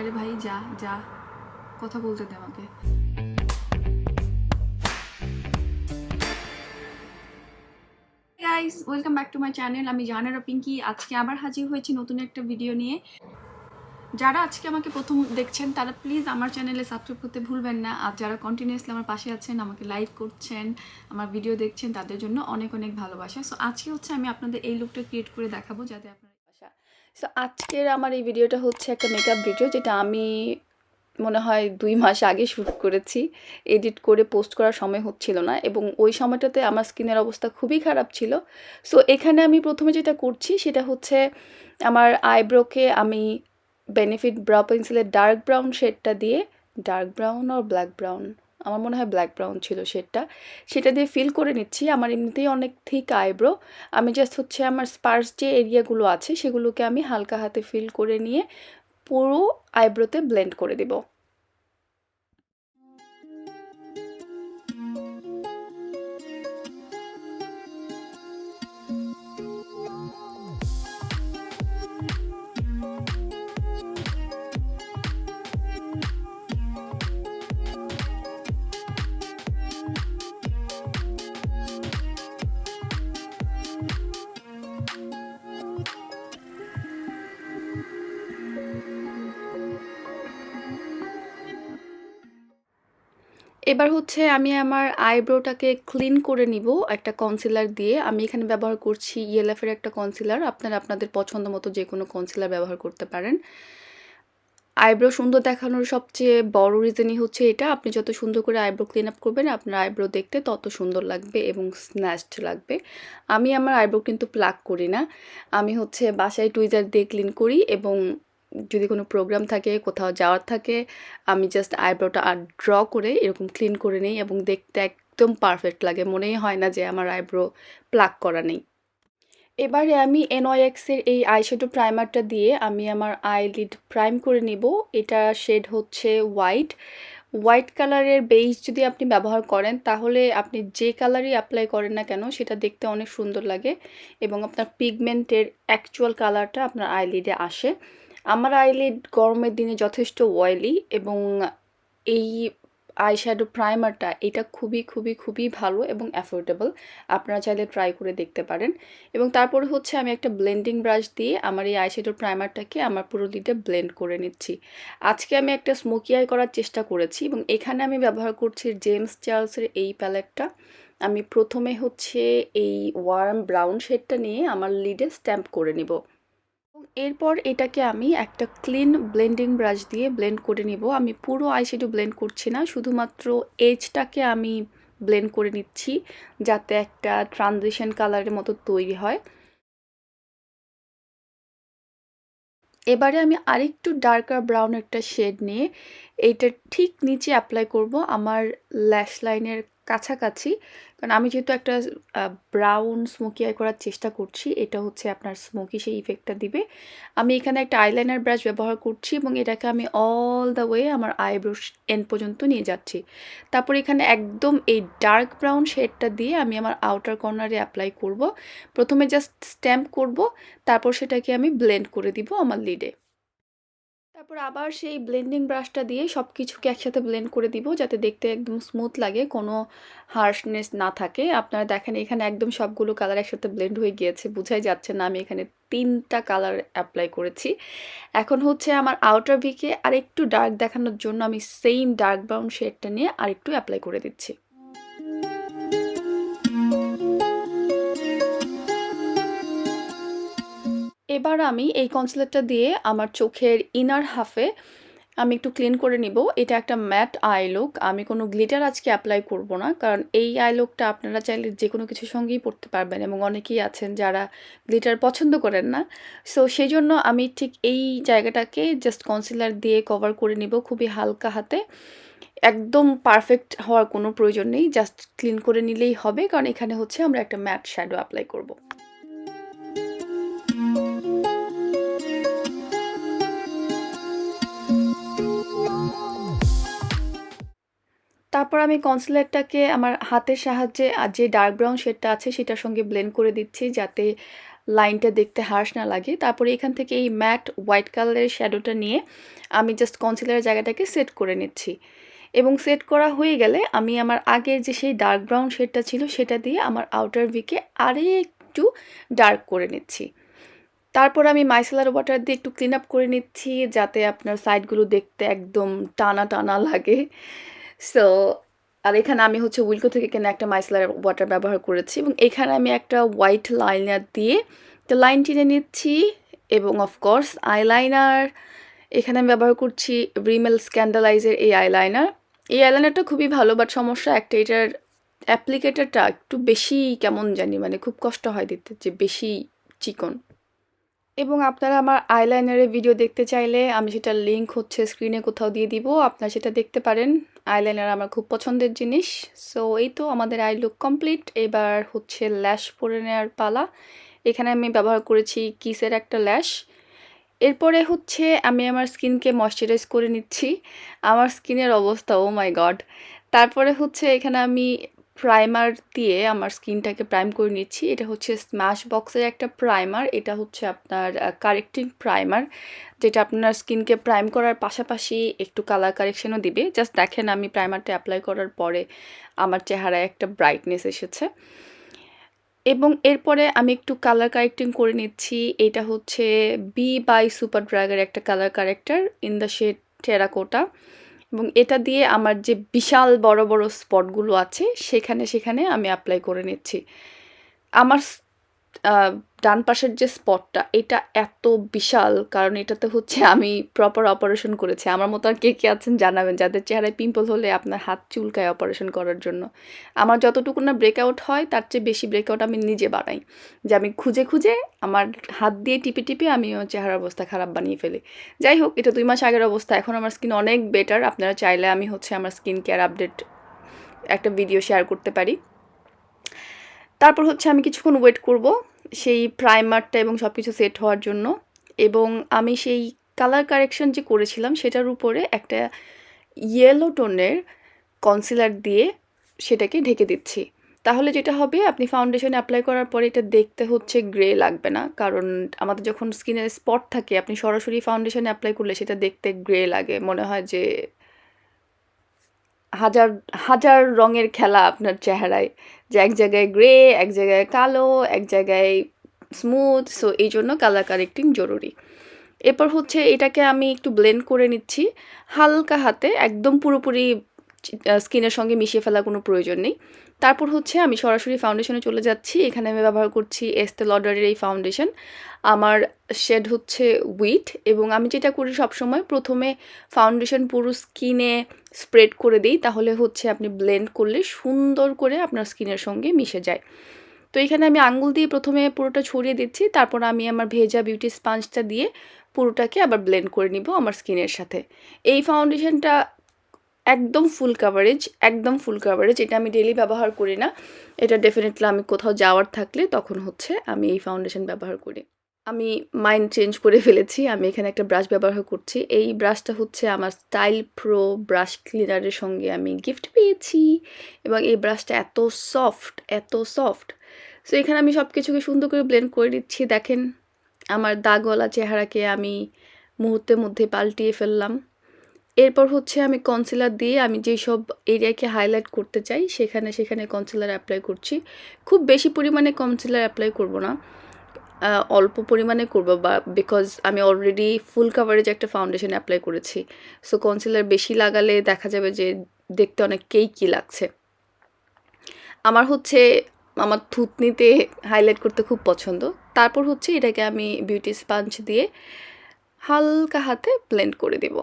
আরে ভাই যা যা, কথা বলতে দে আমাকে। Guys, welcome back to my channel. আমি জাহানারা পিঙ্কি। আজকে আবার হাজির হয়েছি নতুন একটা ভিডিও নিয়ে। যারা আজকে আমাকে প্রথম দেখছেন তারা প্লিজ আমার চ্যানেলে সাবস্ক্রাইব করতে ভুলবেন না। আর যারা কন্টিনিউয়াসলি আমার পাশে আছেন, আমাকে লাইক করছেন, আমার ভিডিও দেখছেন, তাদের জন্য অনেক অনেক ভালোবাসা। সো আজকে হচ্ছে আমি আপনাদের এই লুকটা ক্রিয়েট করে দেখাবো যাতে আপনারা সো আজকের আমার এই ভিডিওটা হচ্ছে একটা মেকআপ ভিডিও, যেটা আমি মনে হয় 2 মাস আগে শ্যুট করেছি। এডিট করে পোস্ট করার সময় হচ্ছিল না, এবং ওই সময়টাতে আমার স্কিনের অবস্থা খুবই খারাপ ছিল। সো এখানে আমি প্রথমে যেটা করছি সেটা হচ্ছে আমার আইব্রোকে আমি বেনিফিট ব্রাউ পেন্সিলের ডার্ক ব্রাউন শেডটা দিয়ে, ডার্ক ব্রাউন আর ব্ল্যাক ব্রাউন, আমার মনে হয় ব্ল্যাক ব্রাউন ছিল শেডটা, সেটা দিয়ে ফিল করে নিচ্ছি। আমার এমনিতেই অনেক থিক আইব্রো, আমি জাস্ট হচ্ছে আমার স্পার্স যে এরিয়াগুলো আছে সেগুলোকে আমি হালকা হাতে ফিল করে নিয়ে পুরো আইব্রোতে ব্লেন্ড করে দেব। এবার হচ্ছে আমি আমার আইব্রোটাকে ক্লিন করে নিব একটা কনসিলার দিয়ে। আমি এখানে ব্যবহার করছি ইয়েলাফের একটা কনসিলার, আপনারা আপনাদের পছন্দ মতো যে কোনো কনসিলার ব্যবহার করতে পারেন। আইব্রো সুন্দর দেখানোর সবচেয়ে বড় রিজনই হচ্ছে এটা, আপনি যত সুন্দর করে আইব্রো ক্লিন আপ করবেন আপনার আইব্রো দেখতে তত সুন্দর লাগবে এবং স্ন্যাচড লাগবে। আমি আমার আইব্রো কিন্তু প্লাক করি না, আমি হচ্ছে বাসায় টুইজার দিয়ে ক্লিন করি, এবং যদি কোনো প্রোগ্রাম থাকে, কোথাও যাওয়ার থাকে, আমি জাস্ট আইব্রোটা ড্র করে এরকম ক্লিন করে নিই, এবং দেখতে একদম পারফেক্ট লাগে, মনেই হয় না যে আমার আইব্রো প্লাক করা নেই। এবারে আমি NYX-এর এই আইশ্যাডো প্রাইমারটা দিয়ে আমি আমার আইলিড প্রাইম করে নিব। এটা শেড হচ্ছে হোয়াইট কালারের বেইজ যদি আপনি ব্যবহার করেন তাহলে আপনি যে কালারই অ্যাপ্লাই করেন না কেন সেটা দেখতে অনেক সুন্দর লাগে, এবং আপনার পিগমেন্টের অ্যাকচুয়াল কালারটা আপনার আইলিডে আসে। আমার আইলিড গরমের দিনে যথেষ্ট অয়েলি, এবং এই আইশ্যাডো প্রাইমারটা এটা খুবই ভালো এবং অ্যাফোর্ডেবল, আপনারা চাইলে ট্রাই করে দেখতে পারেন। এবং তারপরে হচ্ছে আমি একটা ব্লেন্ডিং ব্রাশ দিয়ে আমার এই আইশ্যাডো প্রাইমারটাকে আমার পুরো লিডে ব্লেন্ড করে নিচ্ছি। আজকে আমি একটা স্মোকি আই করার চেষ্টা করেছি, এবং এখানে আমি ব্যবহার করছি জেমস চার্লসের এই প্যালেটটা। আমি প্রথমে হচ্ছে এই ওয়ার্ম ব্রাউন শেডটা নিয়ে আমার লিডে স্ট্যাম্প করে নিব। এরপর এটাকে আমি একটা ক্লিন ব্লেন্ডিং ব্রাশ দিয়ে ব্লেন্ড করে নিব। আমি পুরো আইশ্যাডো ব্লেন্ড করছি না, শুধুমাত্র এজটাকে আমি ব্লেন্ড করে নিচ্ছি যাতে একটা ট্রানজিশন কালারের মতো তৈরি হয়। এবারে আমি আরেকটু ডার্কার ব্রাউন একটা শেড নিয়ে এইটার ঠিক নিচে অ্যাপ্লাই করব আমার ল্যাশ লাইনের কাছাকাছি, কারণ আমি যেহেতু একটা ব্রাউন স্মোকি আই করার চেষ্টা করছি, এটা হচ্ছে আপনার স্মোকি সেই ইফেক্টটা দিবে। আমি এখানে একটা আইলাইনার ব্রাশ ব্যবহার করছি, এবং এটাকে আমি অল দ্য ওয়ে আমার আইব্রো এন্ড পর্যন্ত নিয়ে যাচ্ছি। তারপর এখানে একদম এই ডার্ক ব্রাউন শেডটা দিয়ে আমি আমার আউটার কর্নারে অ্যাপ্লাই করব। প্রথমে জাস্ট স্ট্যাম্প করব, তারপর সেটাকে আমি ব্লেন্ড করে দিব আমার লিডে। তারপর আবার সেই ব্লেন্ডিং ব্রাশটা দিয়ে সব কিছুকে একসাথে ব্লেন্ড করে দিব যাতে দেখতে একদম স্মুথ লাগে, কোনো হার্শনেস না থাকে। আপনারা দেখেন এখানে একদম সবগুলো কালার একসাথে ব্লেন্ড হয়ে গিয়েছে, বোঝাই যাচ্ছে না আমি এখানে 3টা কালার অ্যাপ্লাই করেছি। এখন হচ্ছে আমার আউটার ভিকে আরেকটু ডার্ক দেখানোর জন্য আমি সেম ডার্ক ব্রাউন শেডটা নিয়ে আরেকটু অ্যাপ্লাই করে দিচ্ছি। এবার আমি এই কনসিলারটা দিয়ে আমার চোখের ইনার হাফে আমি একটু ক্লিন করে নিব। এটা একটা ম্যাট আই লুক, আমি কোনো গ্লিটার আজকে অ্যাপ্লাই করব না, কারণ এই আই লুকটা আপনারা চাইলে যে কোনো কিছুর সঙ্গেই পরতে পারবেন, এবং অনেকেই আছেন যারা গ্লিটার পছন্দ করেন না। সো সেই জন্য আমি ঠিক এই জায়গাটাকে জাস্ট কনসিলার দিয়ে কভার করে নিব খুবই হালকা হাতে। একদম পারফেক্ট হওয়ার কোনো প্রয়োজন নেই, জাস্ট ক্লিন করে নিলেই হবে, কারণ এখানে হচ্ছে আমরা একটা ম্যাট শ্যাডো অ্যাপ্লাই করব। তারপর আমি কনসিলারটাকে আমার হাতের সাহায্যে যে ডার্ক ব্রাউন শেডটা আছে সেটার সঙ্গে ব্লেন্ড করে দিচ্ছি, যাতে লাইনটা দেখতে হার্শ না লাগে। তারপরে এখান থেকে এই ম্যাট হোয়াইট কালারের শ্যাডোটা নিয়ে আমি জাস্ট কনসিলারের জায়গাটাকে সেট করে নিচ্ছি। এবং সেট করা হয়ে গেলে আমি আমার আগের যে সেই ডার্ক ব্রাউন শেডটা ছিল সেটা দিয়ে আমার আউটার ভিকে একটু ডার্ক করে নিচ্ছি। তারপর আমি মাইসেলার ওয়াটার দিয়ে একটু ক্লিন আপ করে নিচ্ছি যাতে আপনার সাইডগুলো দেখতে একদম টানা টানা লাগে। সো আর এখানে আমি হচ্ছে উইলকো থেকে কেনা একটা মাইসেলার ওয়াটার ব্যবহার করেছি এবং এখানে আমি একটা হোয়াইট লাইনার দিয়ে লাইন টেনে নিচ্ছি। এবং অফকোর্স আইলাইনার এখানে আমি ব্যবহার করছি রিমেল স্ক্যান্ডালাইজের এই আইলাইনার। এই আইলাইনারটা খুবই ভালো, বাট সমস্যা একটা, এটার অ্যাপ্লিকেটারটা একটু বেশি কেমন জানি, মানে খুব কষ্ট হয় দিতে, যে বেশি চিকন। এবং আপনারা আমার আইলাইনারের ভিডিও দেখতে চাইলে আমি সেটার লিঙ্ক হচ্ছে স্ক্রিনে কোথাও দিয়ে দিব, আপনারা সেটা দেখতে পারেন। আইলাইনার আমার খুব পছন্দের জিনিস। সো এই তো আমাদের আই লুক কমপ্লিট। এবার হচ্ছে ল্যাশ পরে নেওয়ার পালা। এখানে আমি ব্যবহার করেছি কিসের একটা ল্যাশ। এরপরে হচ্ছে আমি আমার স্কিনকে ময়শ্চারাইজ করে নিচ্ছি। আমার স্কিনের অবস্থা, ও মাই গড। তারপরে হচ্ছে এখানে আমি প্রাইমার দিয়ে আমার স্কিনটাকে প্রাইম করে নিচ্ছি। এটা হচ্ছে স্ম্যাশবক্সের একটা প্রাইমার। এটা হচ্ছে আপনার কারেক্টিং প্রাইমার, যেটা আপনার স্কিনকে প্রাইম করার পাশাপাশি একটু কালার কারেকশনও দিবে। জাস্ট দেখেন আমি প্রাইমারটা অ্যাপ্লাই করার পরে আমার চেহারায় একটা ব্রাইটনেস এসেছে। এবং এরপরে আমি একটু কালার কারেক্টিং করে নিচ্ছি। এটা হচ্ছে বি বাই সুপারড্রাগের একটা colour character in the shade terracotta. এবং এটা দিয়ে আমার যে বিশাল বড় বড় স্পটগুলো আছে সেখানে আমি অ্যাপ্লাই করে নিচ্ছি। আমার ডান পাশের যে স্পটটা, এটা এত বিশাল, কারণ এটাতে হচ্ছে আমি প্রপার অপারেশন করেছি। আমার মতো আর কে কে আছেন জানাবেন, যাদের চেহারায় পিম্পল হলে আপনার হাত চুলকায় অপারেশন করার জন্য। আমার যতটুকু না ব্রেকআউট হয় তার চেয়ে বেশি ব্রেকআউট আমি নিজে বানাই, যে আমি খুঁজে খুঁজে আমার হাত দিয়ে টিপে টিপে আমি আমার চেহারার অবস্থা খারাপ বানিয়ে ফেলি। যাই হোক, এটা 2 মাস আগের অবস্থা, এখন আমার স্কিন অনেক বেটার। আপনারা চাইলে আমি হচ্ছে আমার স্কিন কেয়ার আপডেট একটা ভিডিও শেয়ার করতে পারি। তারপর হচ্ছে আমি কিছুক্ষণ ওয়েট করব সেই প্রাইমারটা এবং সব কিছু সেট হওয়ার জন্য। এবং আমি সেই কালার কারেকশন যে করেছিলাম সেটার উপরে একটা ইয়েলো টোনের কনসিলার দিয়ে সেটাকে ঢেকে দিচ্ছি। তাহলে যেটা হবে, আপনি ফাউন্ডেশন অ্যাপ্লাই করার পরে এটা দেখতে হচ্ছে গ্রে লাগবে না, কারণ আমাদের যখন স্কিনে স্পট থাকে আপনি সরাসরি ফাউন্ডেশন অ্যাপ্লাই করলে সেটা দেখতে গ্রে লাগে, মনে হয় যে হাজার হাজার রঙের খেলা আপনার চেহারায়, যে এক জায়গায় গ্রে, এক জায়গায় কালো, এক জায়গায় স্মুথ। সো এই জন্য কালার কারেক্টিং জরুরি। এরপর হচ্ছে এটাকে আমি একটু ব্লেন্ড করে নিচ্ছি হালকা হাতে, একদম পুরোপুরি স্কিনের সঙ্গে মিশিয়ে ফেলার কোনো প্রয়োজন নেই। তারপর হচ্ছে আমি সরাসরি ফাউন্ডেশনে চলে যাচ্ছি। এখানে আমি ব্যবহার করছি এস্তে লডারের এই ফাউন্ডেশন। আমার শেড হচ্ছে উইট। এবং আমি যেটা করি সবসময়, প্রথমে ফাউন্ডেশন পুরো স্কিনে স্প্রেড করে দিই, তাহলে হচ্ছে আপনি ব্লেন্ড করলে সুন্দর করে আপনার স্কিনের সঙ্গে মিশে যায়। তো এখানে আমি আঙ্গুল দিয়ে প্রথমে পুরোটা ছড়িয়ে দিচ্ছি, তারপর আমি আমার ভেজা বিউটি স্পঞ্জটা দিয়ে পুরোটাকে আবার ব্লেন্ড করে নিব আমার স্কিনের সাথে। এই ফাউন্ডেশনটা একদম ফুল কাভারেজ, একদম ফুল কাভারেজ। এটা আমি ডেইলি ব্যবহার করি না, এটা ডেফিনেটলি আমি কোথাও যাওয়ার থাকলে তখন হচ্ছে আমি এই ফাউন্ডেশন ব্যবহার করি। আমি মাইন্ড চেঞ্জ করে ফেলেছি, আমি এখানে একটা ব্রাশ ব্যবহার করছি। এই ব্রাশটা হচ্ছে আমার স্টাইল প্রো ব্রাশ ক্লিনারের সঙ্গে আমি গিফট পেয়েছি। এবং এই ব্রাশটা এত সফট, এত সফট। সো এখানে আমি সব কিছুকে সুন্দর করে ব্লেন্ড করে দিচ্ছি। দেখেন আমার দাগওয়ালা চেহারাকে আমি মুহূর্তের মধ্যে পাল্টিয়ে ফেললাম। এরপর হচ্ছে আমি কনসিলার দিয়ে আমি যেই সব এরিয়াকে হাইলাইট করতে চাই সেখানে কনসিলার অ্যাপ্লাই করছি। খুব বেশি পরিমাণে কনসিলার অ্যাপ্লাই করব না, অল্প পরিমাণে করব, বা বিকজ আমি অলরেডি ফুল কাভারেজ একটা ফাউন্ডেশন অ্যাপ্লাই করেছি। সো কনসিলার বেশি লাগালে দেখা যাবে যে দেখতে অনেক কেকি লাগছে। আমার হচ্ছে আমার থুতনিতে হাইলাইট করতে খুব পছন্দ। তারপর হচ্ছে এটাকে আমি বিউটি স্পঞ্জ দিয়ে হালকা হাতে ব্লেন্ড করে দেব।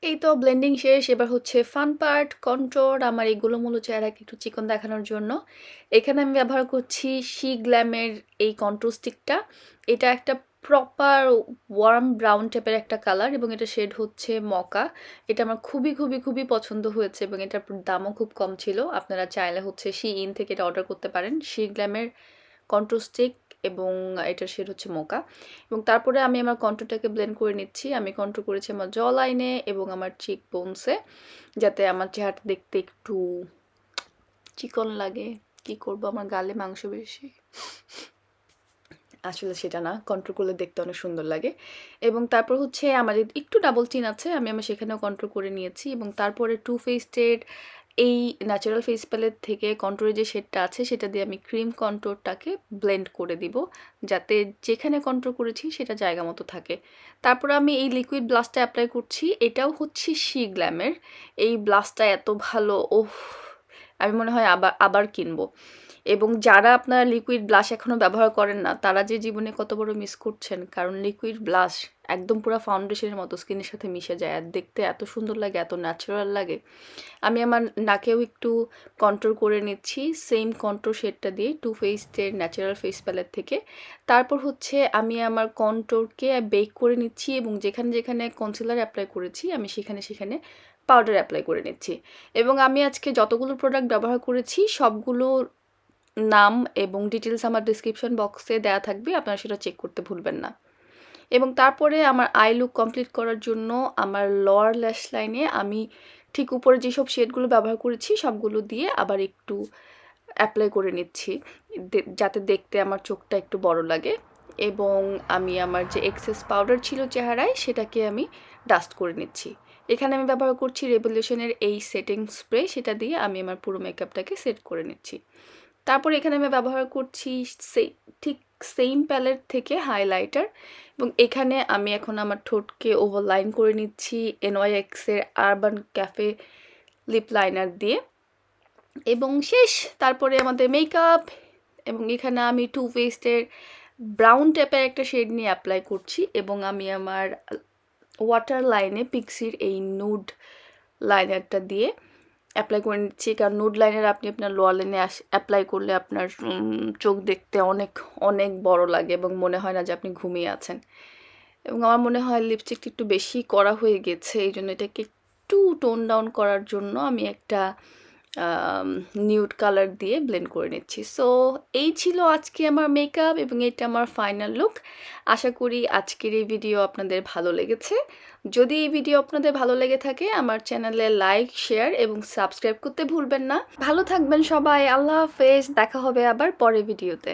এই তো ব্লেন্ডিং শেষ, এবার হচ্ছে ফান পার্ট কন্ট্রোর। আমার এই গোলুমোলু চেহারাকে একটু চিকন দেখানোর জন্য এখানে আমি ব্যবহার করছি শিগ্ল্যামের এই কন্ট্রোর স্টিকটা। এটা একটা প্রপার ওয়ার্ম ব্রাউন টাইপের একটা কালার এবং এটা শেড হচ্ছে মকা। এটা আমার খুবই খুবই খুবই পছন্দ হয়েছে এবং এটার দামও খুব কম ছিল। আপনারা চাইলে হচ্ছে শিইন থেকে এটা অর্ডার করতে পারেন, শিগ্ল্যামের কন্ট্রোর স্টিক এবং এটার শেড হচ্ছে মোকা। এবং তারপরে আমি আমার কন্ট্রোরটাকে ব্লেন্ড করে নিচ্ছি। আমি কন্ট্রোর করেছি আমার জ লাইনে এবং আমার চিক বোনসে, যাতে আমার চেহারাটা দেখতে একটু চিকন লাগে। কি করব, আমার গালে মাংস বেশি, আসলে সেটা না, কন্ট্রোল করলে দেখতে অনেক সুন্দর লাগে। এবং তারপর হচ্ছে আমার একটু ডাবল চিন আছে, আমি সেখানেও কন্ট্রোল করে নিয়েছি। এবং তারপরে টু ফেসড এই ন্যাচারাল ফেস প্যালেট থেকে কন্ট্রোরের যে শেডটা আছে সেটা দিয়ে আমি ক্রিম কন্ট্রোরটাকে ব্লেন্ড করে দিব, যাতে যেখানে কন্ট্রোল করেছি সেটা জায়গা মতো থাকে। তারপর আমি এই লিকুইড ব্লাশটা অ্যাপ্লাই করছি, এটাও হচ্ছে শিগ্ল্যামের। এই ব্লাশটা এত ভালো, ওহ, আমি মনে হয় আবার আবার কিনবো। এবং যারা আপনারা লিকুইড ব্লাশ এখনও ব্যবহার করেন না, তারা যে জীবনে কত বড় মিস করছেন, কারণ লিকুইড ব্লাশ একদম পুরো ফাউন্ডেশনের মতো স্কিনের সাথে মিশে যায় আর দেখতে এত সুন্দর লাগে, এত ন্যাচারাল লাগে। আমি আমার নাকেও একটু কন্ট্রোল করে নিচ্ছি সেম কন্ট্রোল শেডটা দিয়ে টু ফেসের ন্যাচারাল ফেস প্যালেট থেকে। তারপর হচ্ছে আমি আমার কন্ট্রোরকে বেক করে নিচ্ছি এবং যেখানে যেখানে কনসিলার অ্যাপ্লাই করেছি আমি সেখানে সেখানে পাউডার অ্যাপ্লাই করে নিচ্ছি। এবং আমি আজকে যতগুলো প্রোডাক্ট ব্যবহার করেছি সবগুলো নাম এবং ডিটেলস আমার ডিসক্রিপশন বক্সে দেওয়া থাকবে, আপনারা সেটা চেক করতে ভুলবেন না। এবং তারপরে আমার আই লুক কমপ্লিট করার জন্য আমার লোয়ার ল্যাশ লাইনে আমি ঠিক উপরে যেসব শেডগুলো ব্যবহার করেছি সবগুলো দিয়ে আবার একটু অ্যাপ্লাই করে নিচ্ছি, যাতে দেখতে আমার চোখটা একটু বড় লাগে। এবং আমি আমার যে এক্সেস পাউডার ছিল চেহারায় সেটাকে আমি ডাস্ট করে নিচ্ছি। এখানে আমি ব্যবহার করছি রেভলিউশনের এই সেটিং স্প্রে, সেটা দিয়ে আমি আমার পুরো মেকআপটাকে সেট করে নিচ্ছি। তারপর এখানে আমি ব্যবহার করছি ঠিক সেম প্যালেট থেকে হাইলাইটার এবং এখানে আমি এখন আমার ঠোঁটকে ওভারলাইন করে নিচ্ছি NYXের আরবান ক্যাফে লিপ লাইনার দিয়ে। এবং শেষ, তারপরে আমাদের মেকআপ। এবং এখানে আমি টু ফেসের ব্রাউন টাইপের একটা শেড নিয়ে অ্যাপ্লাই করছি এবং আমি আমার ওয়াটার লাইনে পিক্সির এই নুড লাইনারটা দিয়ে অ্যাপ্লাই করে নিচ্ছি, কারণ নুড লাইনার আপনি আপনার লোয়ার লাইনে অ্যাপ্লাই করলে আপনার চোখ দেখতে অনেক অনেক বড় লাগে এবং মনে হয় না যে আপনি ঘুমিয়ে আছেন। এবং আমার মনে হয় লিপস্টিকটা একটু বেশি করা হয়ে গেছে, এই জন্য এটাকে একটু টোন ডাউন করার জন্য আমি একটা নিউড কালার দিয়ে ব্লেন্ড করে নিচ্ছি। সো এই ছিল আজকে আমার মেকআপ এবং এটা আমার ফাইনাল লুক। আশা করি আজকের এই ভিডিও আপনাদের ভালো লেগেছে। যদি এই ভিডিও আপনাদের ভালো লেগে থাকে আমার চ্যানেলে লাইক, শেয়ার এবং সাবস্ক্রাইব করতে ভুলবেন না। ভালো থাকবেন সবাই, আল্লাহ হাফেজ, দেখা হবে আবার পরের ভিডিওতে।